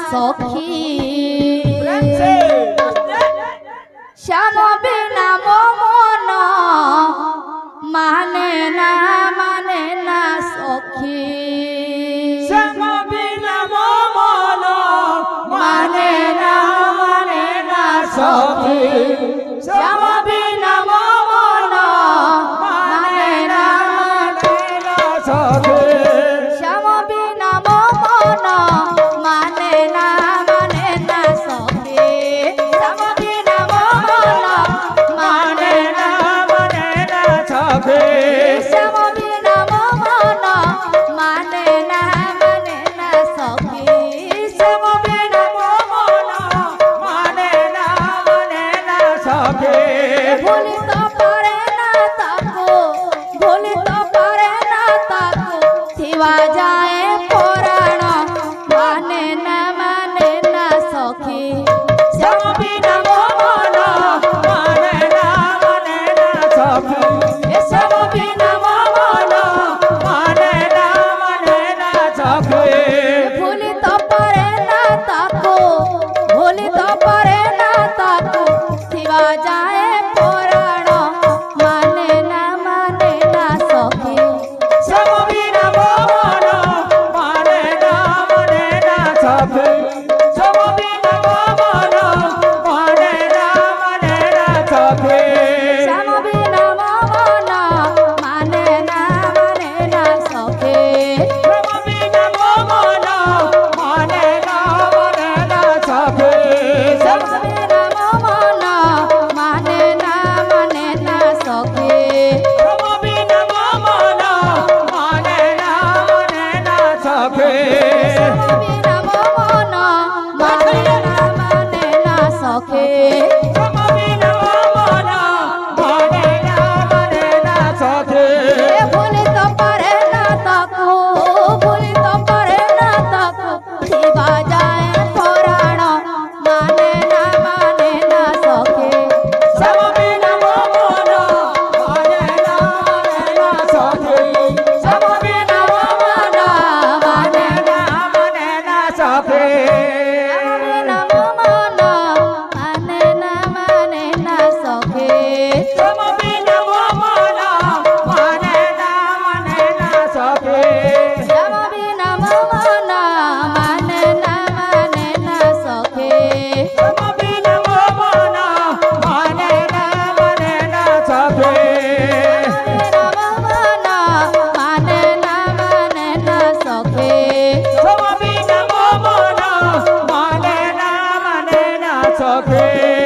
সখী শ্যাম বিনা মন মানে না সখী শ্যাম বিনা মন মানে না সখী শ্যাম বিনা মন মানে না সখী শ্যাম বিনা মন মানে না সখী শ্যাম বিনা মন মানে না সখী শ্যাম বিনা মন মানে না সখী শ্যাম বিনা মন মানে না সখী ভুলিত পারে না তাকো ভুলিত পারে না তাকো থিবা যায় পুরাণ মানে না সখী শ্যাম বিনা মন মানে না সখী শ্যাম বিনা মন মানে না সখী ভুলিত পারে না তাকো ভুলিত পারে না তাকো থিবা যায় পুরাণ মানে না সখী শ্যাম বিনা মন মানে না সখী শ্যাম বিনা মন মানে না সখী শ্যাম বিনা মন মানে না সখী শ্যাম বিনা মন মানে না সখী শ্যাম বিনা মন মানে না সখী শ্যাম বিনা মন মানে না সখী শ্যাম বিনা মন মানে না সখী শ্যাম বিনা মন মানে না সখী ভুলিত পারে না তাকো ভুলিত পারে না তাকো থিবা যায় পুরাণ মানে না সখী শ্যাম বিনা মন মানে না সখী শ্যাম বিনা মন মানে না সখী বিনা মন মানে না সখী শ্যাম বিনা মন মানে না সখী শ্যাম বিনা মন মানে না সখী শ্যাম বিনা মন মানে না সখী বিনা মন মানে না সখী শ্যাম বিনা মন মানে না সখী